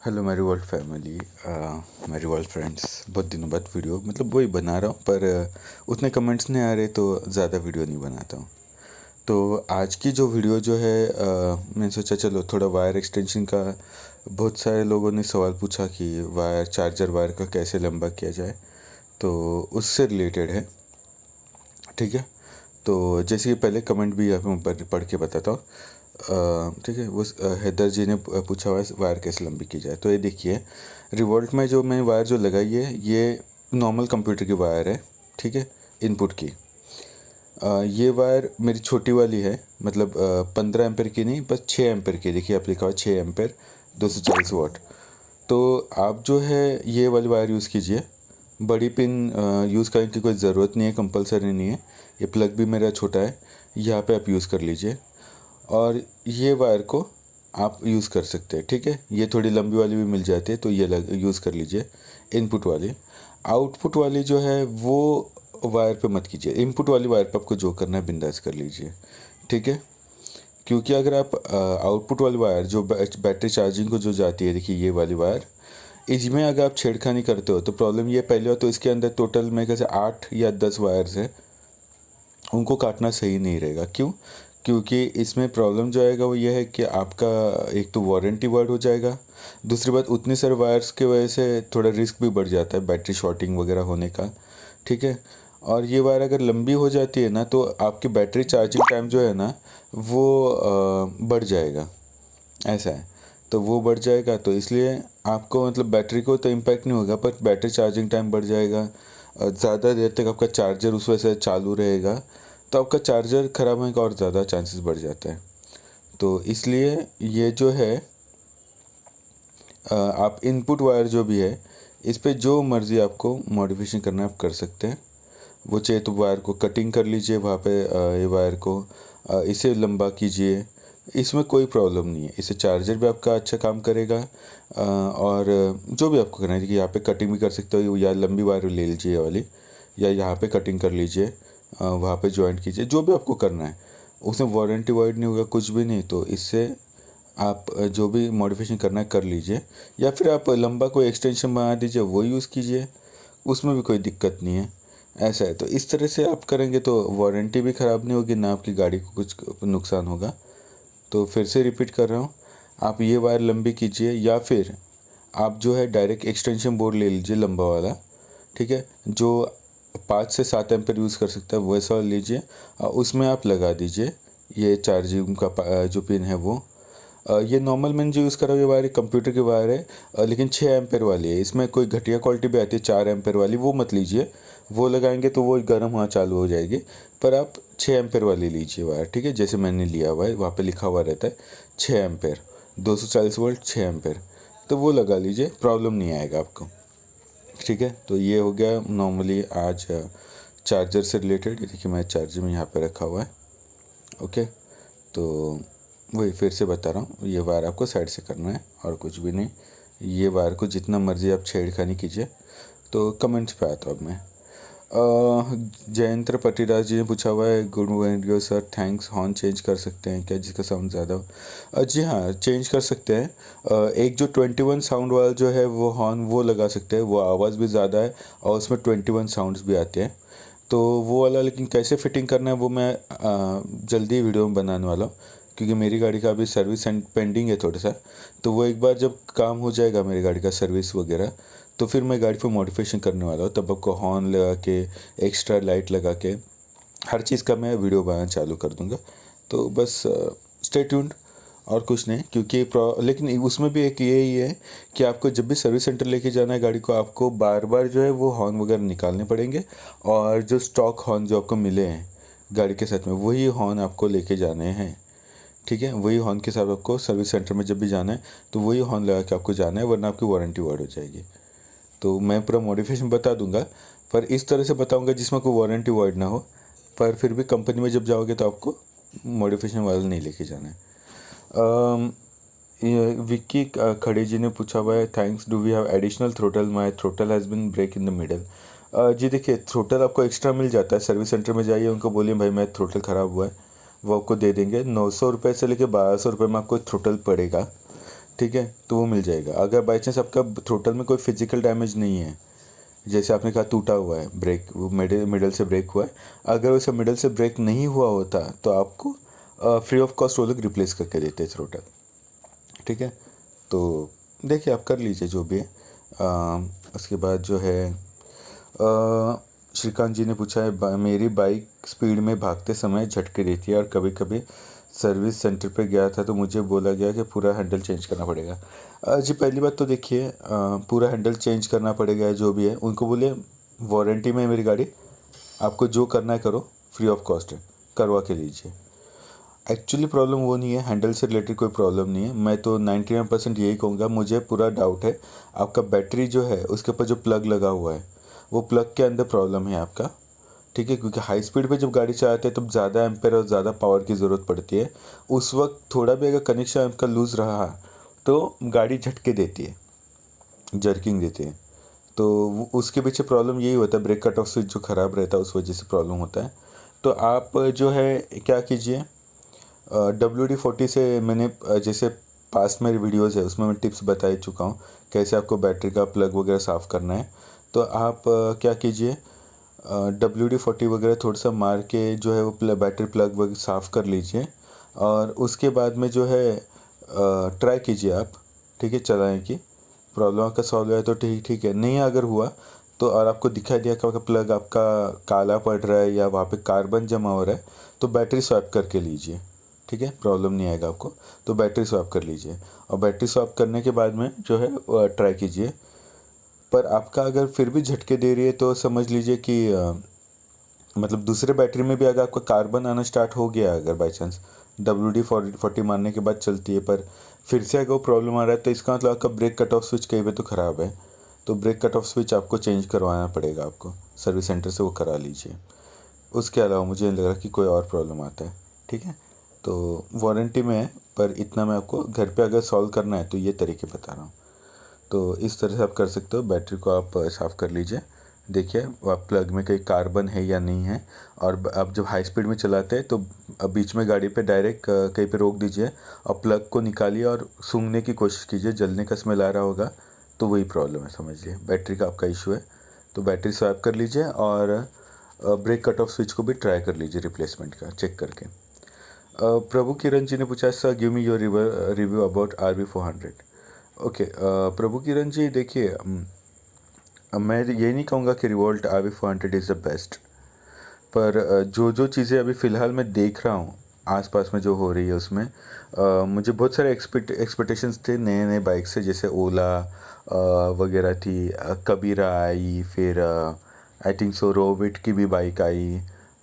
Hello मेरी world family, मेरी world friends. बहुत दिनों बाद वीडियो वही बना रहा हूँ, पर उतने कमेंट्स नहीं आ रहे तो ज़्यादा वीडियो नहीं बनाता हूँ। तो आज की जो वीडियो जो है, मैंने सोचा चलो थोड़ा वायर एक्सटेंशन का। बहुत सारे लोगों ने सवाल पूछा कि वायर चार्जर वायर का कैसे लंबा किया जाए, तो उससे रिलेटेड है। ठीक है, तो जैसे कि पहले कमेंट भी यहाँ पे पढ़ के बताता हूँ। ठीक है, वो हैदर जी ने पूछा हुआ है वायर कैसे लंबी की जाए। तो ये देखिए, रिवोल्ट में जो मैंने वायर जो लगाई है ये नॉर्मल कंप्यूटर की वायर है। ठीक है, इनपुट की। ये वायर मेरी छोटी वाली है, 15 एम्पेयर की नहीं, बस 6 एम्पेयर की। देखिए आप लिखा हुआ 6 एम्पेयर 240 वाट। तो आप जो है ये वाली वायर यूज़ कीजिए। बड़ी पिन यूज़ करने की कोई ज़रूरत नहीं है, कंपलसरी नहीं है। ये प्लग भी मेरा छोटा है, यहाँ पे आप यूज़ कर लीजिए। और ये वायर को आप यूज़ कर सकते हैं। ठीक है, ये थोड़ी लंबी वाली भी मिल जाती है तो ये यूज़ कर लीजिए, इनपुट वाली। आउटपुट वाली जो है वो वायर पे मत कीजिए। इनपुट वाली वायर पे आपको जो करना है बिंदास कर लीजिए। ठीक है, क्योंकि अगर आप आउटपुट वाली वायर जो बैटरी चार्जिंग को जो जाती है, देखिए ये वाली वायर, इसमें अगर आप छेड़खानी करते हो तो प्रॉब्लम ये पहले हो। तो इसके अंदर टोटल मेरे ख्याल से 8 या 10 वायर्स है, उनको काटना सही नहीं रहेगा। क्यों? क्योंकि इसमें प्रॉब्लम जो आएगा वो ये है कि आपका एक तो वारंटी वर्ड हो जाएगा, दूसरी बात उतने सारे वायर्स की वजह से थोड़ा रिस्क भी बढ़ जाता है बैटरी शॉर्टिंग वगैरह होने का। ठीक है, और ये वायर अगर लंबी हो जाती है ना तो आपकी बैटरी चार्जिंग टाइम जो है ना वो बढ़ जाएगा। ऐसा है, तो वो बढ़ जाएगा तो इसलिए आपको बैटरी को तो इम्पैक्ट नहीं होगा, पर बैटरी चार्जिंग टाइम बढ़ जाएगा। ज़्यादा देर तक आपका चार्जर उस वजह से चालू रहेगा तो आपका चार्जर ख़राब होने का और ज़्यादा चांसेस बढ़ जाता है। तो इसलिए ये जो है, आप इनपुट वायर जो भी है इस पे जो मर्ज़ी आपको मॉडिफिकेशन करना है आप कर सकते हैं। वो चाहे तो वायर को कटिंग कर लीजिए वहाँ पे, ये वायर को इसे लंबा कीजिए, इसमें कोई प्रॉब्लम नहीं है। इससे चार्जर भी आपका अच्छा काम करेगा। और जो भी आपको करना है, देखिए यहाँ पे कटिंग भी कर सकते हो, या लंबी वायर ले लीजिए ये वाली, या यहाँ पे कटिंग कर लीजिए, वहाँ पे जॉइंट कीजिए, जो भी आपको करना है। उसमें वारंटी वाइड नहीं होगा, कुछ भी नहीं। तो इससे आप जो भी मॉडिफिकेशन करना है कर लीजिए, या फिर आप लंबा कोई एक्सटेंशन बना दीजिए वो यूज़ कीजिए, उसमें भी कोई दिक्कत नहीं है। ऐसा है, तो इस तरह से आप करेंगे तो वारंटी भी ख़राब नहीं होगी, ना आपकी गाड़ी को कुछ नुकसान होगा। तो फिर से रिपीट कर रहा हूँ, आप ये वायर लंबी कीजिए, या फिर आप जो है डायरेक्ट एक्सटेंशन बोर्ड ले लीजिए लंबा वाला। ठीक है, जो 5 से 7 एम्पेयर यूज़ कर सकता है वैसा वाला लीजिए, उसमें आप लगा दीजिए ये चार्जिंग का जो पिन है वो। ये नॉर्मल मैंने जो यूज़ करा हुआ ये वायर कंप्यूटर की वायर है, लेकिन 6 एम्पेयर वाली है। इसमें कोई घटिया क्वालिटी भी आती है 4 एम्पेयर वाली, वो मत लीजिए। वो लगाएंगे तो वो गर्म होना चालू हो जाएगी। पर आप 6 एम्पेयर वाली लीजिए वायर। ठीक है, जैसे मैंने लिया हुआ है वहाँ पे लिखा हुआ रहता है 6 एम्पेयर, 240 वोल्ट 6 एम्पेयर। तो वो लगा लीजिए, प्रॉब्लम नहीं आएगा आपको। ठीक है, तो ये हो गया नॉर्मली आज चार्जर से रिलेटेड। देखिए मैं चार्जर में यहाँ पे रखा हुआ है। ओके, तो वही फिर से बता रहा हूँ, ये वायर आपको साइड से करना है और कुछ भी नहीं। ये वायर को जितना मर्जी आप छेड़खानी कीजिए। तो कमेंट्स पे आता हूँ मैं। जयंत्र पटीदास जी ने पूछा हुआ है, good video sir, thanks. Horn change कर सकते हैं क्या जिसका साउंड ज़्यादा हो? जी हाँ, चेंज कर सकते हैं। एक जो 21 साउंड वाला जो है वो हॉर्न वो लगा सकते हैं, वो आवाज़ भी ज़्यादा है और उसमें 21 साउंड्स भी आते हैं। तो वो वाला, लेकिन कैसे फिटिंग करना है वो मैं जल्दी वीडियो में बनाने वाला हूँ, क्योंकि मेरी गाड़ी का अभी सर्विस एंड पेंडिंग है थोड़ा सा। तो वो एक बार जब काम हो जाएगा मेरी गाड़ी का सर्विस वगैरह, तो फिर मैं गाड़ी पर मॉडिफिकेशन करने वाला हूँ। तब आपको हॉर्न लगा के, एक्स्ट्रा लाइट लगा के, हर चीज़ का मैं वीडियो बनाना चालू कर दूँगा। तो बस स्टे ट्यून्ड, और कुछ नहीं। क्योंकि लेकिन उसमें भी एक यही है कि आपको जब भी सर्विस सेंटर लेके जाना है गाड़ी को, आपको बार बार जो है वो हॉर्न वगैरह निकालने पड़ेंगे, और जो स्टॉक हॉर्न जो आपको मिले हैं गाड़ी के साथ में वही हॉर्न आपको लेके जाने हैं। ठीक है, वही हॉर्न के साथ आपको सर्विस सेंटर में जब भी जाना है तो वही हॉर्न लगा के आपको जाना है, वरना आपकी वारंटी वर्ड हो जाएगी। तो मैं पूरा मॉडिफिकेशन बता दूंगा, पर इस तरह से बताऊंगा जिसमें कोई वारंटी वर्ड ना हो। पर फिर भी कंपनी में जब जाओगे तो आपको मॉडिफिकेशन वाला नहीं लेके जाना है। ये विक्की खड़े जी ने पूछा हुआ है, thanks, do we have additional throttle, my throttle has been break in the middle. जी देखिए, थ्रोटल आपको एक्स्ट्रा मिल जाता है। सर्विस सेंटर में जाइए, उनको बोलिए भाई मैं थ्रोटल ख़राब हुआ है, वो आपको दे देंगे। 900 रुपये से लेकर 1200 रुपये में आपको थ्रोटल पड़ेगा। ठीक है, तो वो मिल जाएगा। अगर बाई चांस आपका थ्रोटल में कोई फिजिकल डैमेज नहीं है, जैसे आपने कहा टूटा हुआ है ब्रेक, वो मिडल से ब्रेक हुआ है, अगर उसका मिडल से ब्रेक नहीं हुआ होता तो आपको फ्री ऑफ कॉस्ट वो लोग रिप्लेस करके देते हैं थ्रोटल। ठीक है, तो देखिए आप कर लीजिए जो भी है। उसके बाद जो है श्रीकांत जी ने पूछा है, मेरी बाइक स्पीड में भागते समय झटके देती है और कभी कभी सर्विस सेंटर पे गया था तो मुझे बोला गया कि पूरा हैंडल चेंज करना पड़ेगा। जी पहली बात तो देखिए, पूरा हैंडल चेंज करना पड़ेगा जो भी है, उनको बोले वारंटी में है मेरी गाड़ी, आपको जो करना है करो, फ्री ऑफ कॉस्ट है, करवा के लीजिए। एक्चुअली प्रॉब्लम वो नहीं है, हैंडल से रिलेटेड कोई प्रॉब्लम नहीं है। मैं तो 99% यही कहूँगा, मुझे पूरा डाउट है आपका बैटरी जो है उसके ऊपर जो प्लग लगा हुआ है वो प्लग के अंदर प्रॉब्लम है आपका। ठीक है, क्योंकि हाई स्पीड पे जब गाड़ी चलाते हैं तब ज़्यादा एम्पेयर और ज़्यादा पावर की ज़रूरत पड़ती है। उस वक्त थोड़ा भी अगर कनेक्शन आपका लूज़ रहा तो गाड़ी झटके देती है, जर्किंग देती है। तो उसके पीछे प्रॉब्लम यही होता है, ब्रेक कट ऑफ स्विच जो ख़राब रहता है उस वजह से प्रॉब्लम होता है। तो आप जो है क्या कीजिए, WD-40 से मैंने जैसे पास्ट मेरी वीडियोस है उसमें मैं टिप्स बता ही चुका हूँ कैसे आपको बैटरी का प्लग वगैरह साफ़ करना है। तो आप क्या कीजिए, WD-40 वगैरह थोड़ा सा मार के जो है वो बैटरी प्लग वगैरह साफ़ कर लीजिए और उसके बाद में जो है ट्राई कीजिए आप। ठीक है, चलाएं कि प्रॉब्लम आपका सॉल्व है तो ठीक है, नहीं अगर हुआ तो और आपको दिखाई दिया कि प्लग आपका काला पड़ रहा है या वहाँ पे कार्बन जमा हो रहा है तो बैटरी स्वैप करके लीजिए। ठीक है, प्रॉब्लम नहीं आएगा आपको, तो बैटरी स्वैप कर लीजिए और बैटरी स्वैप करने के बाद में जो है ट्राई कीजिए। पर आपका अगर फिर भी झटके दे रही है तो समझ लीजिए कि मतलब दूसरे बैटरी में भी अगर आपका कार्बन आना स्टार्ट हो गया, अगर बाई चांस WD-40 मारने के बाद चलती है पर फिर से अगर वो प्रॉब्लम आ रहा है तो इसका मतलब आपका ब्रेक कट ऑफ स्विच कहीं पे तो ख़राब है। तो ब्रेक कट ऑफ स्विच आपको चेंज करवाना पड़ेगा, आपको सर्विस सेंटर से वो करा लीजिए। उसके अलावा मुझे नहीं लग रहा कि कोई और प्रॉब्लम आता है। ठीक है, तो वारंटी में है, पर इतना मैं आपको घर पे अगर सॉल्व करना है तो ये तरीके बता रहा हूँ। तो इस तरह से आप कर सकते हो, बैटरी को आप साफ़ कर लीजिए, देखिए आप प्लग में कहीं कार्बन है या नहीं है। और आप जब हाई स्पीड में चलाते हैं तो बीच में गाड़ी पे डायरेक्ट कहीं पे रोक दीजिए और प्लग को निकालिए और सूंघने की कोशिश कीजिए, जलने का स्मेल आ रहा होगा तो वही प्रॉब्लम है, समझ लिए बैटरी का आपका इशू है। तो बैटरी स्वैप कर लीजिए और ब्रेक कट ऑफ स्विच को भी ट्राई कर लीजिए रिप्लेसमेंट का चेक करके। प्रभु किरण जी ने पूछा, sir give me your review about RV400। Okay, Prabhu Kiran ji देखिए, मैं ये नहीं कहूँगा कि revolt RV400 is the best, पर जो जो चीज़ें अभी फ़िलहाल मैं देख रहा हूँ आसपास में जो हो रही है उसमें मुझे बहुत सारे एक्सपेक्टेशंस थे नए नए बाइक से, जैसे ओला वगैरह थी, कबीरा आई, फिर आई थिंक सो रोविट की भी बाइक आई,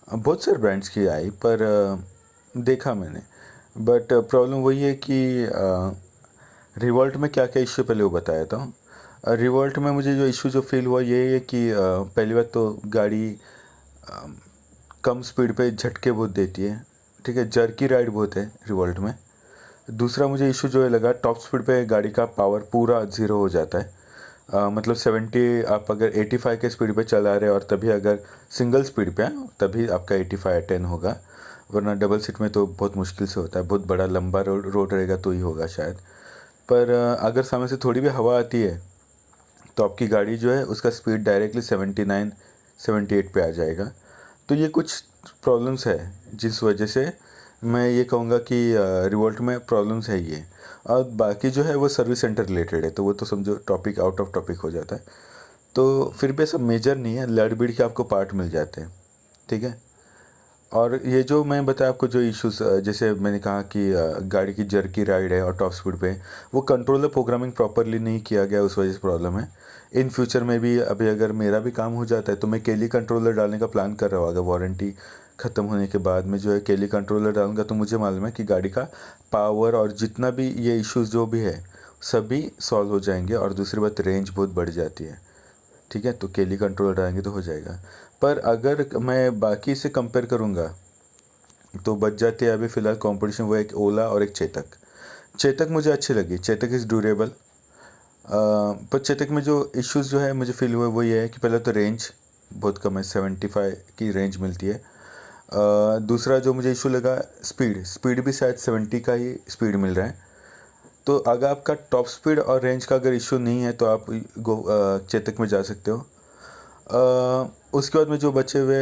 बहुत सारे ब्रांड्स की आई, पर देखा मैंने। बट प्रॉब्लम वही है कि रिवोल्ट में क्या क्या इश्यू पहले वो बताया था। रिवोल्ट में मुझे जो इशू जो फील हुआ ये है कि पहली बात तो गाड़ी कम स्पीड पे झटके बहुत देती है। ठीक है, जर्की राइड बहुत है रिवोल्ट में। दूसरा मुझे इशू जो है लगा, टॉप स्पीड पे गाड़ी का पावर पूरा ज़ीरो हो जाता है। मतलब 70 आप अगर 85 के स्पीड पे चला रहे और तभी अगर सिंगल स्पीड पे हैं तभी आपका 85-10 होगा, वरना डबल सीट में तो बहुत मुश्किल से होता है, बहुत बड़ा लंबा रोड रहेगा तो ही होगा शायद। पर अगर सामने से थोड़ी भी हवा आती है तो आपकी गाड़ी जो है उसका स्पीड डायरेक्टली 79-78 पे आ जाएगा। तो ये कुछ प्रॉब्लम्स है जिस वजह से मैं ये कहूँगा कि रिवोल्ट में प्रॉब्लम्स है ये। और बाकी जो है वो सर्विस सेंटर रिलेटेड है, तो वो तो समझो टॉपिक आउट ऑफ टॉपिक हो जाता है। तो फिर भी सब मेजर नहीं है, लड़ भिड़ के आपको पार्ट मिल जाते हैं। ठीक है, और ये जो मैं बताया आपको जो इश्यूज, जैसे मैंने कहा कि गाड़ी की जर्की राइड है और टॉप स्पीड पे, वो कंट्रोलर प्रोग्रामिंग प्रॉपरली नहीं किया गया, उस वजह से प्रॉब्लम है। इन फ्यूचर में भी अभी अगर मेरा भी काम हो जाता है तो मैं केली कंट्रोलर डालने का प्लान कर रहा हूँ। अगर वारंटी ख़त्म होने के बाद में जो है केली कंट्रोलर डालूंगा तो मुझे मालूम है कि गाड़ी का पावर और जितना भी ये इश्यूज़ जो भी है सभी सॉल्व हो जाएंगे। और दूसरी बात, रेंज बहुत बढ़ जाती है। ठीक है, तो केली कंट्रोलर डालेंगे तो हो जाएगा। पर अगर मैं बाकी से कंपेयर करूँगा तो बच जाती है अभी फ़िलहाल कंपटीशन, वो एक ओला और एक चेतक। चेतक मुझे अच्छी लगी, चेतक इज़ ड्यूरेबल। पर चेतक में जो इश्यूज़ जो है मुझे फील हुए वो ये है कि पहले तो रेंज बहुत कम है, 75 की रेंज मिलती है। दूसरा जो मुझे इशू लगा, स्पीड भी शायद 70 का ही स्पीड मिल रहा है। तो अगर आपका टॉप स्पीड और रेंज का अगर इशू नहीं है तो आप चेतक में जा सकते हो। उसके बाद में जो बचे हुए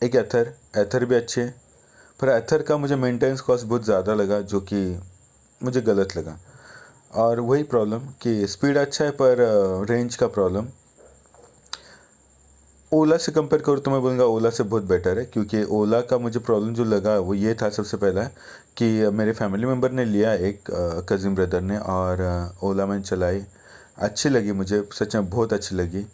एक एथर भी अच्छे हैं, पर एथर का मुझे मेंटेनेंस कॉस्ट बहुत ज़्यादा लगा, जो कि मुझे गलत लगा। और वही प्रॉब्लम कि स्पीड अच्छा है पर रेंज का प्रॉब्लम। ओला से कंपेयर करूँ तो मैं बोलूँगा ओला से बहुत बेटर है, क्योंकि ओला का मुझे प्रॉब्लम जो लगा वो ये था सबसे पहला कि मेरे फैमिली मेम्बर ने लिया, एक कज़िन ब्रदर ने, और ओला मैंने चलाई, अच्छी लगी मुझे, सच में बहुत अच्छी लगी।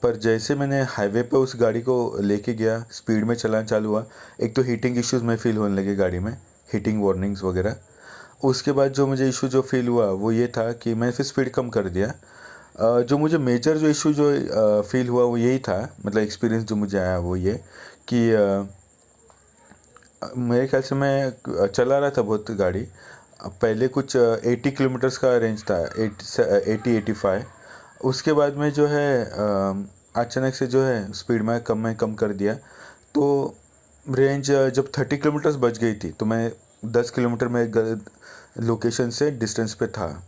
पर जैसे मैंने हाईवे पे उस गाड़ी को लेके गया, स्पीड में चलाना चालू हुआ, एक तो हीटिंग इश्यूज़ में फ़ील होने लगे गाड़ी में, हीटिंग वार्निंग्स वगैरह। उसके बाद जो मुझे इशू जो फ़ील हुआ वो ये था कि मैंने फिर स्पीड कम कर दिया। जो मुझे मेजर जो इशू जो फ़ील हुआ वो यही था, मतलब एक्सपीरियंस जो मुझे आया वो ये कि मेरे ख्याल से मैं चला रहा था बहुत गाड़ी, पहले कुछ 80 किलोमीटर्स का रेंज था, 80-85। उसके बाद में जो है अचानक से जो है स्पीड में कम कर दिया, तो रेंज जब 30 किलोमीटर्स बच गई थी तो मैं 10 किलोमीटर में लोकेशन से डिस्टेंस पे था,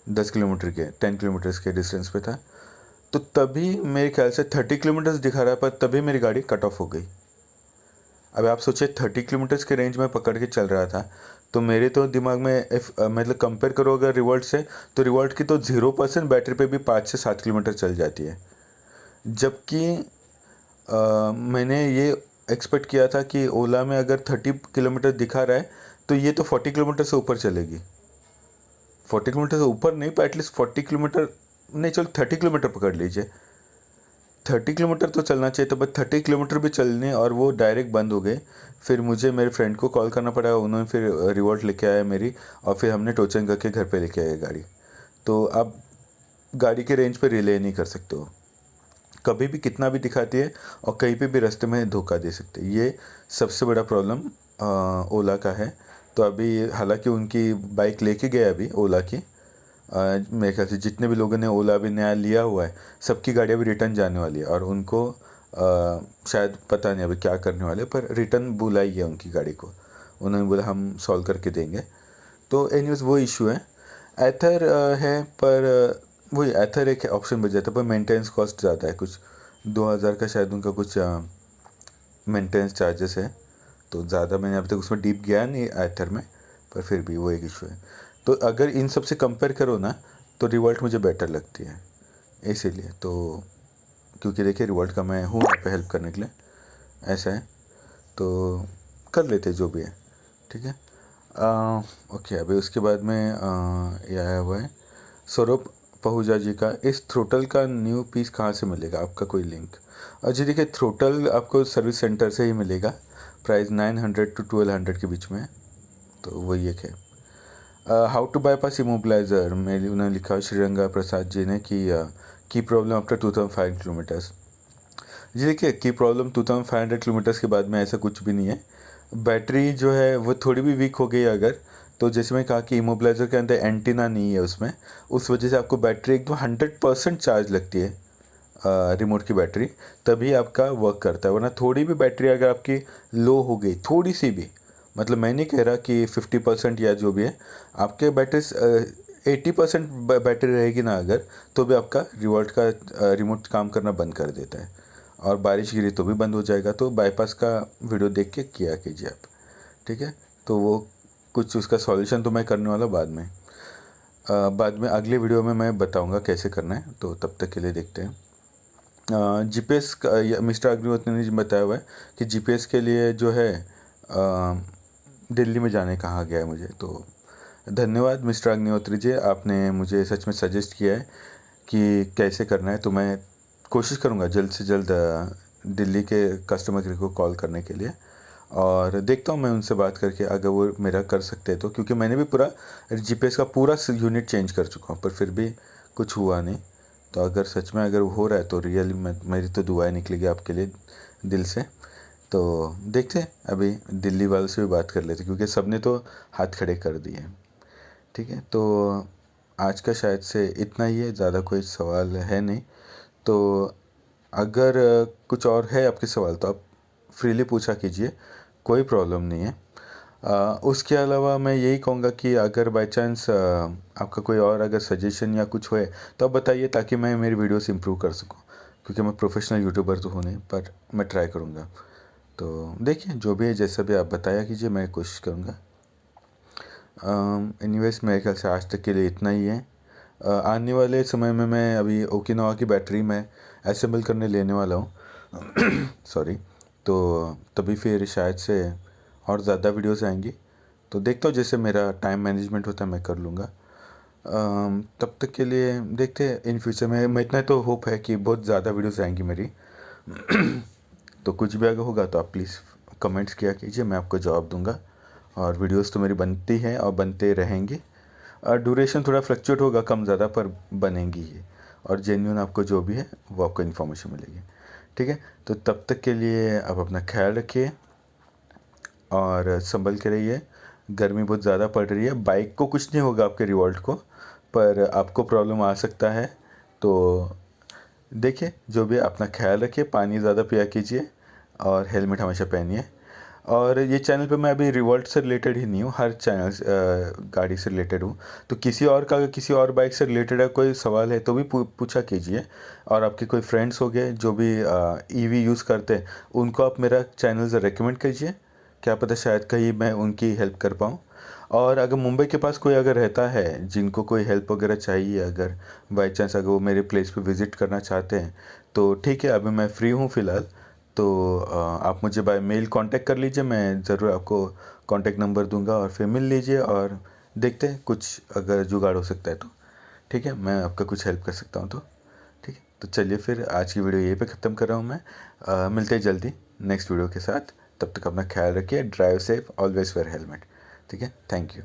10 किलोमीटर के 10 किलोमीटर्स के डिस्टेंस पे था। तो तभी मेरे ख्याल से 30 किलोमीटर्स दिखा रहा है, पर तभी मेरी गाड़ी कट ऑफ हो गई। अब आप सोचिए 30 किलोमीटर्स के रेंज में पकड़ के चल रहा था, तो मेरे तो दिमाग में मतलब कंपेयर करो अगर रिवॉल्ट से, तो रिवॉल्ट की तो 0% बैटरी पे भी 5 से 7 किलोमीटर चल जाती है। जबकि मैंने ये एक्सपेक्ट किया था कि ओला में अगर 30 किलोमीटर दिखा रहा है तो ये तो 40 किलोमीटर से ऊपर चलेगी। 40 किलोमीटर से ऊपर नहीं, पर एटलीस्ट 40 किलोमीटर नहीं, चलो 30 किलोमीटर पकड़ लीजिए, 30 किलोमीटर तो चलना चाहिए। तो बस 30 किलोमीटर भी चलने और वो डायरेक्ट बंद हो गए। फिर मुझे मेरे फ्रेंड को कॉल करना पड़ा, उन्होंने फिर रिवॉल्ट लेके आया मेरी, और फिर हमने टोचन करके घर पे लेके आए गाड़ी। तो आप गाड़ी के रेंज पे रिले नहीं कर सकते हो, कभी भी कितना भी दिखाती है और कहीं पे भी रास्ते में धोखा दे सकते हैं। ये सबसे बड़ा प्रॉब्लम ओला का है। तो अभी हालांकि उनकी बाइक लेके गए अभी ओला की, मेरे ख्याल से जितने भी लोगों ने ओला अभी नया लिया हुआ है सबकी गाड़ी अभी रिटर्न जाने वाली है, और उनको शायद पता नहीं अभी क्या करने वाले, पर रिटर्न बुलाई है उनकी गाड़ी को, उन्होंने बोला हम सॉल्व करके देंगे। तो एनीवेज वो इशू है। एथर है, पर वही एथर एक ऑप्शन बच जाता है, पर मेंटेनेंस कॉस्ट ज़्यादा है, कुछ 2000 का शायद उनका कुछ मेंटेनेंस चार्जेस है। तो ज़्यादा मैंने अभी तक उसमें डीप गया नहीं एथर में, पर फिर भी वो एक इशू है। तो अगर इन सब से कंपेयर करो ना तो रिवॉल्ट मुझे बेटर लगती है, इसीलिए तो, क्योंकि देखिए रिवॉल्ट का मैं हूँ यहाँ पे हेल्प करने के लिए, ऐसा है तो कर लेते जो भी है, ठीक है। ओके, अभी उसके बाद में ये आया हुआ है सौरभ पहुजा जी का, इस थ्रोटल का न्यू पीस कहाँ से मिलेगा, आपका कोई लिंक? जी देखिए, थ्रोटल आपको सर्विस सेंटर से ही मिलेगा, प्राइस 900 to 1200 के बीच में है, तो वही एक है। हाउ टू बाईपास इमोबिलाइजर में उन्होंने लिखा श्रीरंगा प्रसाद जी ने कि की प्रॉब्लम आफ्टर 2500 किलोमीटर्स। जी देखिए, की प्रॉब्लम 2500 किलोमीटर्स के बाद में ऐसा कुछ भी नहीं है। बैटरी जो है वो थोड़ी भी वीक हो गई अगर, तो जैसे मैं कहा कि इमोबिलाइजर के अंदर एंटीना नहीं है उसमें, उस वजह से आपको बैटरी एकदम 100% चार्ज लगती है, रिमोट की बैटरी, तभी आपका वर्क करता है। वरना थोड़ी भी बैटरी अगर आपकी लो हो गई, थोड़ी सी भी, मतलब मैं नहीं कह रहा कि 50% या जो भी है, आपके बैटरी 80% बैटरी रहेगी ना अगर, तो भी आपका रिवॉल्ट का रिमोट काम करना बंद कर देता है, और बारिश गिरी तो भी बंद हो जाएगा। तो बाईपास का वीडियो देख के किया कीजिए आप, ठीक है। तो वो कुछ उसका सॉल्यूशन तो मैं करने वाला बाद में अगले वीडियो में मैं बताऊंगा कैसे करना है, तो तब तक के लिए देखते हैं। जीपीएस का मिस्टर अग्निहोत्री ने बताया हुआ है कि जीपीएस के लिए जो है दिल्ली में जाने कहा गया है मुझे, तो धन्यवाद मिस्टर अग्निहोत्री जी, आपने मुझे सच में सजेस्ट किया है कि कैसे करना है। तो मैं कोशिश करूँगा जल्द से जल्द दिल्ली के कस्टमर केयर को कॉल करने के लिए, और देखता हूँ मैं उनसे बात करके अगर वो मेरा कर सकते हैं तो, क्योंकि मैंने भी पूरा जीपीएस का पूरा यूनिट चेंज कर चुका हूँ, पर फिर भी कुछ हुआ नहीं। तो अगर सच में अगर हो रहा है तो रियली मेरी तो दुआएं निकलेगी आपके लिए दिल से। तो देखते हैं, अभी दिल्ली वालों से भी बात कर लेते, क्योंकि सब ने तो हाथ खड़े कर दिए, ठीक है। तो आज का शायद से इतना ही है, ज़्यादा कोई सवाल है नहीं। तो अगर कुछ और है आपके सवाल तो आप फ्रीली पूछा कीजिए, कोई प्रॉब्लम नहीं है। उसके अलावा मैं यही कहूँगा कि अगर बाय चांस आपका कोई और अगर सजेशन या कुछ होए तो आप बताइए, ताकि मैं मेरी वीडियोस इंप्रूव कर सकूँ, क्योंकि मैं प्रोफेशनल यूट्यूबर तो हूँ नहीं, पर मैं ट्राई करूँगा। तो देखिए, जो भी है जैसा भी आप बताया कीजिए, मैं कोशिश करूँगा। एनीवेज मेरे ख्याल से आज तक के लिए इतना ही है। आने वाले समय में मैं अभी ओकिनावा की बैटरी में असेंबल करने लेने वाला हूँ सॉरी। तो तभी फिर शायद से और ज़्यादा वीडियोस आएंगी। तो देखता हूँ, जैसे मेरा टाइम मैनेजमेंट होता है मैं कर लूँगा। तब तक के लिए देखते हैं इन फ्यूचर में। मैं इतना तो होप है कि बहुत ज़्यादा वीडियोस आएंगी मेरी तो कुछ भी अगर होगा तो आप प्लीज़ कमेंट्स किया कीजिए, मैं आपको जवाब दूंगा। और वीडियोस तो मेरी बनती हैं और बनते रहेंगे। ड्यूरेशन थोड़ा फ्लक्चुएट होगा, कम ज़्यादा, पर बनेंगी ये। और जेन्युइन आपको जो भी है वो आपको इन्फॉर्मेशन मिलेगी। ठीक है, तो तब तक के लिए आप अपना ख्याल रखिए और संभल के रहिए। गर्मी बहुत ज़्यादा पड़ रही है। बाइक को कुछ नहीं होगा, आपके रिवॉल्ट को, पर आपको प्रॉब्लम आ सकता है। तो देखिए, जो भी है अपना ख्याल रखिए, पानी ज़्यादा पिया कीजिए और हेलमेट हमेशा पहनिए। और ये चैनल पे मैं अभी रिवॉल्ट से रिलेटेड ही नहीं हूँ, हर चैनल गाड़ी से रिलेटेड हूँ। तो किसी और का, अगर किसी और बाइक से रिलेटेड है कोई सवाल है तो भी पूछा कीजिए। और आपके कोई फ्रेंड्स हो गए जो भी ईवी यूज़ करते हैं, उनको आप मेरा चैनल से रेकमेंड कीजिए। क्या पता शायद कहीं मैं उनकी हेल्प कर पाऊँ। और अगर मुंबई के पास कोई अगर रहता है जिनको कोई हेल्प वगैरह चाहिए, अगर बाई चांस अगर वो मेरे प्लेस पे विज़िट करना चाहते हैं, तो ठीक है, अभी मैं फ्री हूँ फ़िलहाल। तो आप मुझे बाय मेल कांटेक्ट कर लीजिए, मैं ज़रूर आपको कांटेक्ट नंबर दूंगा और फिर मिल लीजिए और देखते हैं कुछ अगर जुगाड़ हो सकता है तो। ठीक है, मैं आपका कुछ हेल्प कर सकता हूँ तो। ठीक है, तो चलिए फिर आज की वीडियो यहीं पे ख़त्म कर रहा हूँ मैं। मिलते हैं जल्दी नेक्स्ट वीडियो के साथ। तब तक अपना ख्याल रखिए, drive safe, always wear helmet. ठीक है, थैंक यू।